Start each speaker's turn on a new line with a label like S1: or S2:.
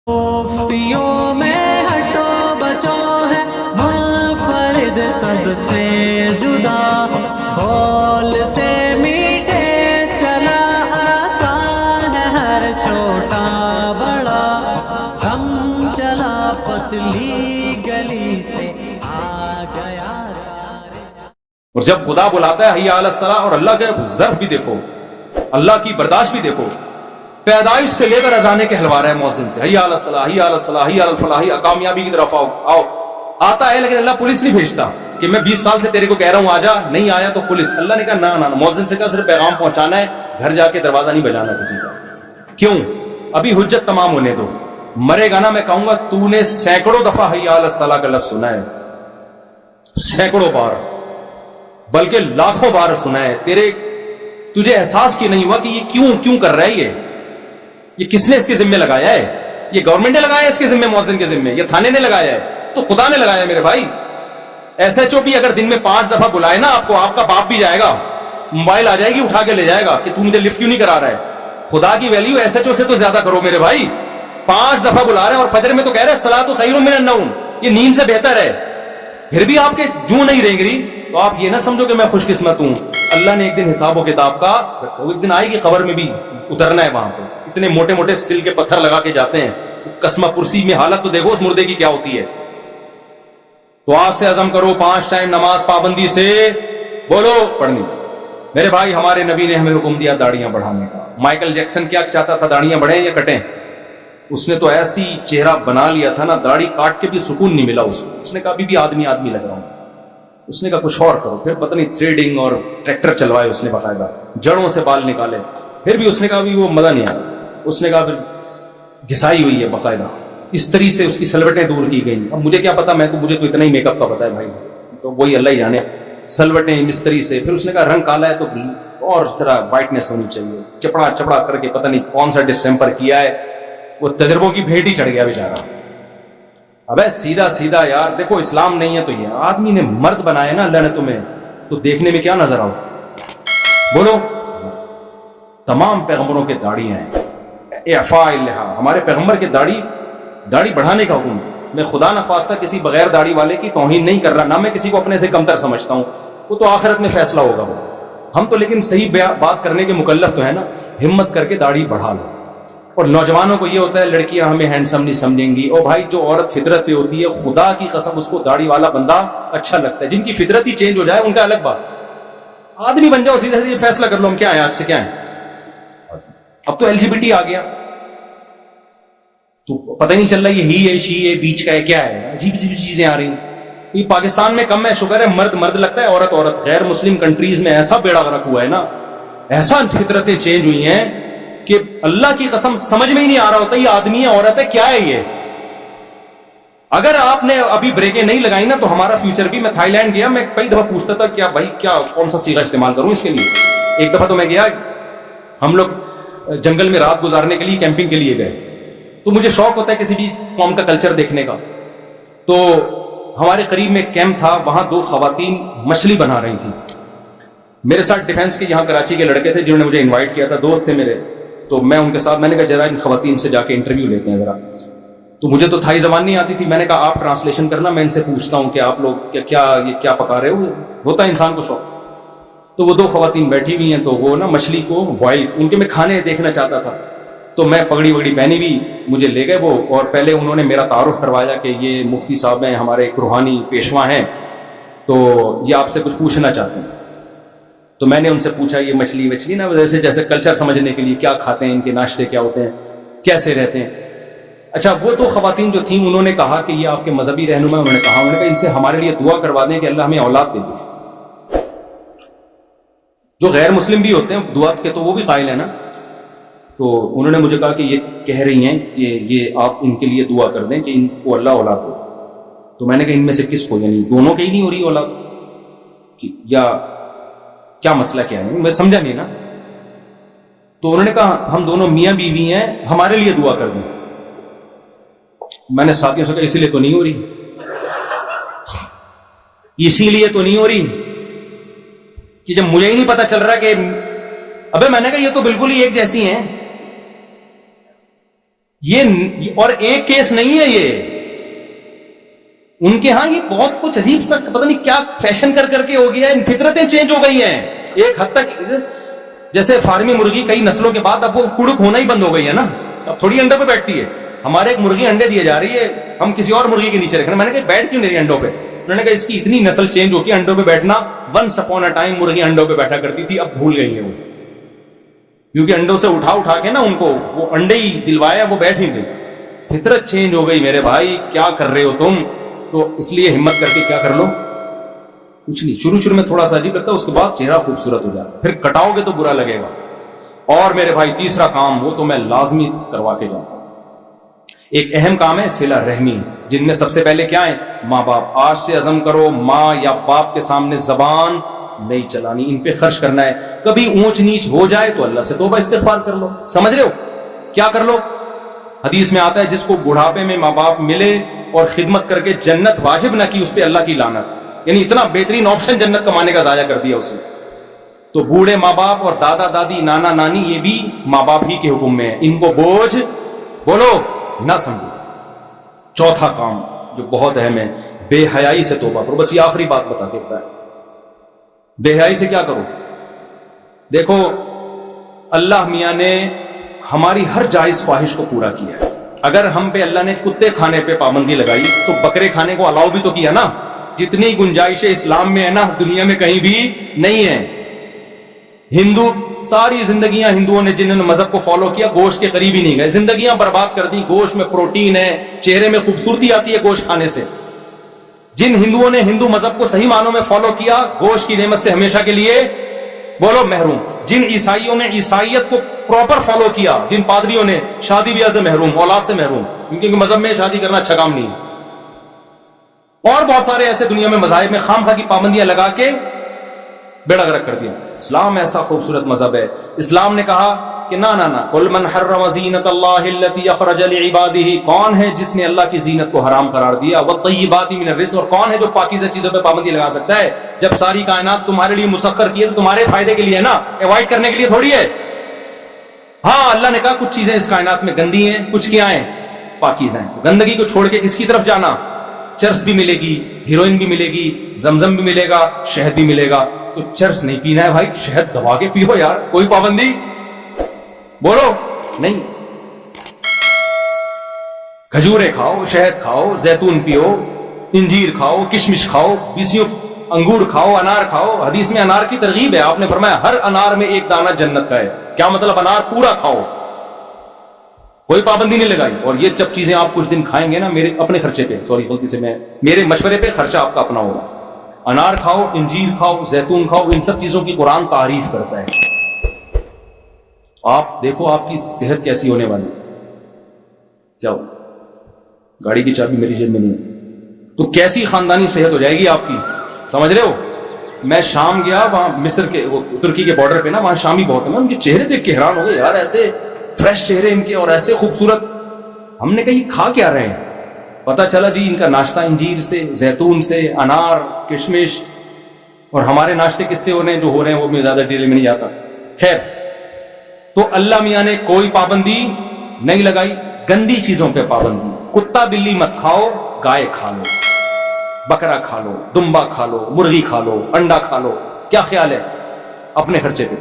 S1: مفتیوں میں ہٹو بچو ہے منفرد سب سے جدا، بول سے میٹھے چلا آتا ہے ہر چھوٹا بڑا، ہم چلا پتلی گلی سے آ گیا۔
S2: اور جب خدا بلاتا ہے حی علی الصلاۃ، اور اللہ کے ظرف بھی دیکھو، اللہ کی برداشت بھی دیکھو، پیدائش سے لے کر اذانے کے حلوا رہا ہے مؤذن سے، حی علی الصلاۃ، حی علی الصلاۃ، حی علی الفلاح، کامیابی کی طرف آؤ آتا ہے، لیکن اللہ پولیس نہیں بھیجتا کہ میں 20 سال سے تیرے کو کہہ رہا ہوں آ جا، نہیں آیا تو پولیس۔ اللہ نے کہا نہ، مؤذن سے کہا صرف پیغام پہنچانا ہے، گھر جا کے دروازہ نہیں بجانا کسی کا۔ کیوں؟ ابھی حجت تمام ہونے دو، مرے گا نا میں کہوں گا تو نے سینکڑوں دفعہ حی علی الصلاۃ کا لفظ سنا ہے، سینکڑوں بار، بلکہ لاکھوں بار سنا ہے، تجھے احساس کی نہیں ہوا کہ یہ کیوں کر رہا ہے، یہ کس نے اس کے ذمہ لگایا ہے؟ یہ گورنمنٹ نے لگایا ہے اس کے ذمہ، مؤذن کے ذمہ؟ یہ تھانے نے لگایا ہے؟ تو خدا نے لگایا میرے بھائی۔ ایس ایچ او بھی اگر دن میں 5 دفعہ بلائے نا آپ کو، آپ کا باپ بھی جائے گا، موبائل آ جائے گی اٹھا کے لے جائے گا کہ تو مجھے لفٹ کیوں نہیں کرا رہا ہے۔ خدا کی ویلیو ایس ایچ او سے تو زیادہ کرو میرے بھائی۔ 5 دفعہ بلا رہے ہیں اور فجر میں تو کہہ رہے ہیں الصلاۃ خیر من النوم، یہ نیند سے بہتر ہے، پھر بھی آپ کے جو نہیں رہیں گی، تو آپ یہ نہ سمجھو کہ میں خوش قسمت ہوں۔ اللہ نے ایک دن حساب و کتاب کا، ایک دن آئے گی خبر میں بھی اترنا ہے وہاں پہ، اتنے موٹے موٹے سل کے پتھر لگا کے جاتے ہیں، قسمہ پرسی میں حالت تو دیکھو اس مردے کی کیا ہوتی ہے۔ تو آج سے عزم کرو 5 ٹائم نماز پابندی سے بولو پڑھنی۔ میرے بھائی ہمارے نبی نے ہمیں حکم دیا داڑیاں بڑھانے کا۔ مائیکل جیکسن کیا چاہتا تھا؟ داڑیاں بڑھیں یا کٹیں؟ اس نے تو ایسی چہرہ بنا لیا تھا نا، داڑھی کاٹ کے بھی سکون نہیں ملا اس نے کہا ابھی بھی آدمی لگ رہا ہوں۔ اس نے کہا کچھ اور کرو، پھر پتہ نہیں تھریڈنگ اور ٹریکٹر چلوائے اس نے، باقاعدہ جڑوں سے بال نکالے، پھر بھی اس نے کہا ابھی وہ مزہ نہیں آیا۔ اس نے کہا پھر گھسائی ہوئی ہے باقاعدہ، اس طریقے سے اس کی سلوٹیں دور کی گئیں۔ اب مجھے کیا پتا، مجھے تو اتنا ہی میک اپ کا پتا ہے بھائی، تو وہی اللہ ہی جانے، سلوٹیں مستری سے۔ پھر اس نے کہا رنگ کالا ہے تو اور ذرا وائٹنس ہونی چاہیے، چپڑا کر کے پتہ نہیں کون سا ڈسٹمپر کیا ہے، وہ تجربوں کی بھیٹ ہی چڑھ گیا بیچارہ۔ ابے سیدھا یار دیکھو، اسلام نہیں ہے تو یہ آدمی نے مرد بنایا نا اللہ نے تمہیں، تو دیکھنے میں کیا نظر آؤ؟ بولو، تمام پیغمبروں کے داڑیاں ہیں، اعفاء اللحیٰ، ہمارے پیغمبر کے داڑھی بڑھانے کا حکم۔ میں خدا نخواستہ کسی بغیر داڑھی والے کی توہین نہیں کر رہا، نہ میں کسی کو اپنے سے کمتر سمجھتا ہوں، وہ تو آخرت میں فیصلہ ہوگا وہ۔ ہم تو لیکن صحیح بات کرنے کے مکلف تو ہے نا، ہمت کر کے داڑھی بڑھا لو۔ اور نوجوانوں کو یہ ہوتا ہے لڑکیاں ہمیں ہینڈسم نہیں سمجھیں گی، اور بھائی جو عورت فطرت پہ ہوتی ہے خدا کی قسم اس کو داڑھی والا بندہ اچھا لگتا ہے۔ جن کی فطرت ہی چینج ہو جائے ان کا الگ بات، آدمی بن جاؤ سیدھے سیدھے فیصلہ کر لو ہم کیا ہیں، آج سے کیا ہے۔ اب تو LGBT آ گیا تو پتہ نہیں چل رہا یہ ہی ہے شی ہے بیچ کا ہے کیا ہے، عجیب چیزیں آ رہی ہیں۔ یہ پاکستان میں کم ہے، شکر ہے، مرد لگتا ہے، عورت۔ غیر مسلم کنٹریز میں ایسا بیڑا غرق ہوا ہے نا، ایسا فطرتیں چینج ہوئی ہیں کہ اللہ کی قسم سمجھ میں ہی نہیں آ رہا ہوتا یہ آدمی ہے عورت ہے کیا ہے یہ۔ اگر آپ نے ابھی بریکیں نہیں لگائی نا تو ہمارا فیوچر بھی۔ میں تھائی لینڈ گیا، میں کئی دفعہ پوچھتا تھا کیا بھائی کیا کون سا صیغہ استعمال کروں اس کے لیے۔ ایک دفعہ تو میں گیا، ہم لوگ جنگل میں رات گزارنے کے لیے کیمپنگ کے لیے گئے، تو مجھے شوق ہوتا ہے کسی بھی قوم کا کلچر دیکھنے کا۔ تو ہمارے قریب میں ایک کیمپ تھا، وہاں 2 خواتین مچھلی بنا رہی تھیں۔ میرے ساتھ ڈیفینس کے یہاں کراچی کے لڑکے تھے جنہوں نے مجھے انوائٹ کیا تھا، دوست تھے میرے، تو میں ان کے ساتھ، میں نے کہا ذرا ان خواتین سے جا کے انٹرویو لیتے ہیں ذرا۔ تو مجھے تو تھائی زبان نہیں آتی تھی، میں نے کہا آپ ٹرانسلیشن کرنا، میں ان سے پوچھتا ہوں کہ آپ لوگ کیا پکا رہے ہو، ہوتا ہے انسان کو شوق۔ تو وہ 2 خواتین بیٹھی ہوئی ہیں، تو وہ نا مچھلی کو بوائل، ان کے میں کھانے دیکھنا چاہتا تھا، تو میں پگڑی وگڑی پہنی ہوئی، مجھے لے گئے وہ، اور پہلے انہوں نے میرا تعارف کروایا کہ یہ مفتی صاحب ہیں، ہمارے ایک روحانی پیشوا ہیں، تو یہ آپ سے کچھ پوچھنا چاہتے ہیں۔ تو میں نے ان سے پوچھا یہ مچھلی نا جیسے کلچر سمجھنے کے لیے، کیا کھاتے ہیں، ان کے ناشتے کیا ہوتے ہیں، کیسے رہتے ہیں۔ اچھا وہ 2 خواتین جو تھیں انہوں نے کہا کہ یہ آپ کے مذہبی رہنما، انہوں نے کہا ان سے ہمارے لیے دعا کروا دیں کہ اللہ ہمیں اولاد دے دے۔ جو غیر مسلم بھی ہوتے ہیں دعا کے تو وہ بھی قائل ہیں نا، تو انہوں نے مجھے کہا کہ یہ کہہ رہی ہیں کہ یہ آپ ان کے لیے دعا کر دیں کہ ان کو اللہ اولاد دے۔ تو میں نے کہا ان میں سے کس کو، یعنی دونوں کے ہی نہیں ہو رہی اولاد، یا کیا مسئلہ کیا ہے، میں سمجھا نہیں نا۔ تو انہوں نے کہا ہم دونوں میاں بیوی ہیں، ہمارے لیے دعا کر دیں۔ میں نے ساتھیوں سے کہا اسی لیے تو نہیں ہو رہی، اسی لیے تو نہیں ہو رہی کہ جب مجھے ہی نہیں پتا چل رہا کہ ابے، میں نے کہا یہ تو بالکل ہی ایک جیسی ہیں، یہ اور ایک کیس نہیں ہے یہ، ان کے ہاں یہ بہت کچھ عجیب سا پتہ نہیں کیا فیشن کر کر کے ہو گیا ہے، فطرتیں چینج ہو گئی ہیں ایک حد تک. جیسے فارمی مرغی کئی نسلوں کے بعد اب وہ کڑک ہونا ہی بند ہو گئی ہے نا، اب تھوڑی انڈوں پہ بیٹھتی ہے. ہمارے ایک مرغی انڈے دیے جا رہی ہے، ہم کسی اور مرغی کے نیچے رکھنا. میں نے کہا بیٹھ کیوں میری انڈوں پہ؟ انہوں نے کہا اس کی اتنی نسل چینج ہو گئی انڈوں پہ بیٹھنا. ونس اپون اے ٹائم مرغی انڈوں پہ بیٹھا کرتی تھی، اب بھول گئی ہے وہ، کیونکہ انڈوں سے اٹھا کے نا ان کو وہ انڈے ہی دلوایا، وہ بیٹھ ہی گئی. فطرت چینج ہو گئی میرے بھائی، کیا کر رہے ہو تم؟ تو اس لیے ہمت کر کے کیا کر لو، کچھ نہیں. شروع میں تھوڑا سا عجیب لگتا ہے، اس کے بعد چہرہ خوبصورت ہو جاتا ہے، پھر کٹاؤ گے تو برا لگے گا. اور میرے بھائی تیسرا کام، وہ تو میں لازمی کروا کے جاؤں. ایک اہم کام ہے صلہ رحمی، جن میں سب سے پہلے کیا ہے؟ ماں باپ. آج سے عزم کرو ماں یا باپ کے سامنے زبان نہیں چلانی، ان پہ خرچ کرنا ہے. کبھی اونچ نیچ ہو جائے تو اللہ سے توبہ استغفار کر لو. سمجھ رہے ہو کیا کر لو؟ حدیث میں آتا ہے جس کو بڑھاپے میں ماں باپ ملے اور خدمت کر کے جنت واجب نہ کی، اس پہ اللہ کی لعنت. یعنی اتنا بہترین آپشن جنت کمانے کا ضائع کر دیا اس نے. تو بوڑھے ماں باپ اور دادا دادی نانا نانی یہ بھی ماں باپ ہی کے حکم میں ہے، ان کو بوجھ بولو نہ سمجھو. چوتھا کام جو بہت اہم ہے، بے حیائی سے توبہ کرو. بس یہ آخری بات بتا دیتا ہے، بے حیائی سے کیا کرو. دیکھو اللہ میاں نے ہماری ہر جائز خواہش کو پورا کیا ہے. اگر ہم پہ اللہ نے کتے کھانے پہ پابندی لگائی تو بکرے کھانے کو الاؤ بھی تو کیا نا. جتنی گنجائشیں اسلام میں ہے نا دنیا میں کہیں بھی نہیں ہے. ہندو ساری زندگیاں ہندوؤں نے جنہوں نے مذہب کو فالو کیا گوشت کے قریب ہی نہیں گئے، زندگیاں برباد کر دی. گوشت میں پروٹین ہے، چہرے میں خوبصورتی آتی ہے گوشت کھانے سے. جن ہندوؤں نے ہندو مذہب کو صحیح معنوں میں فالو کیا گوشت کی نعمت سے ہمیشہ کے لیے بولو محروم. جن عیسائیوں نے عیسائیت کو پراپر فالو کیا، جن پادریوں نے شادی بیاہ سے محروم، اولاد سے محروم، کیونکہ مذہب میں شادی کرنا اچھا کام نہیں ہے. اور بہت سارے ایسے دنیا میں مذاہب میں خام خواہ کی پابندیاں لگا کے بیڑا غرق کر دیا. اسلام ایسا خوبصورت مذہب ہے. اسلام نے کہا کہ نہ قل من حرم زینت اللہ التی اخرج لعبادہ، کون ہے جس نے اللہ کی زینت کو حرام قرار دیا، والطیبات من الرزق، اور کون ہے جو پاکیزہ چیزوں پہ پابندی لگا سکتا ہے. جب ساری کائنات تمہارے لیے مسخر کی ہے تو تمہارے فائدے کے لیے نا، ایوائڈ کرنے کے لیے تھوڑی ہے. ہاں اللہ نے کہا کچھ چیزیں اس کائنات میں گندی ہیں، کچھ کیا ہیں پاکیزہ ہیں. تو گندگی کو چھوڑ کے کس کی طرف جانا؟ چرس بھی ملے گی، ہیروئن بھی ملے گی، زمزم بھی ملے گا، شہد بھی ملے گا. تو چرس نہیں پینا ہے بھائی، شہد دبا کے پیو یار، کوئی پابندی بولو نہیں. کھجورے کھاؤ، شہد کھاؤ، زیتون پیو، انجیر کھاؤ، کشمش کھاؤ، بیسیوں انگور کھاؤ، انار کھاؤ. حدیث میں انار کی ترغیب ہے، آپ نے فرمایا ہر انار میں ایک دانہ جنت کا ہے. کیا مطلب؟ انار پورا کھاؤ، کوئی پابندی نہیں لگائی. اور یہ جب چیزیں آپ کچھ دن کھائیں گے نا، میرے اپنے خرچے پہ، سوری غلطی سے میں میرے مشورے پہ، خرچہ آپ کا اپنا ہوگا. انار کھاؤ، انجیر کھاؤ، زیتون کھاؤ، ان سب چیزوں کی قرآن تعریف کرتا ہے. آپ دیکھو آپ کی صحت کیسی ہونے والی. کیا ہو گاڑی کی چابی میری جیب میں نہیں ہے تو کیسی خاندانی صحت ہو جائے گی آپ کی. سمجھ رہے ہو؟ میں شام گیا، وہاں مصر کے ترکی کے بارڈر پہ نا، وہاں شامی بہت ہیں، ان کے چہرے دیکھ کے حیران ہو گئے یار، ایسے فریش چہرے ان کے اور ایسے خوبصورت. ہم نے کہا یہ کھا کیا رہے ہیں؟ پتا چلا جی ان کا ناشتہ انجیر سے، زیتون سے، انار، کشمش. اور ہمارے ناشتے کس سے ہو رہے ہیں جو ہو رہے ہیں وہ میں زیادہ ڈیٹیل میں نہیں جاتا. خیر، تو اللہ میاں نے کوئی پابندی نہیں لگائی. گندی چیزوں پہ پابندی. کتا بلی مت کھاؤ، گائے کھا لو، بکرا کھا لو، دمبا کھا لو، مرغی کھا لو، انڈا کھا لو. کیا خیال ہے؟ اپنے خرچے پہ.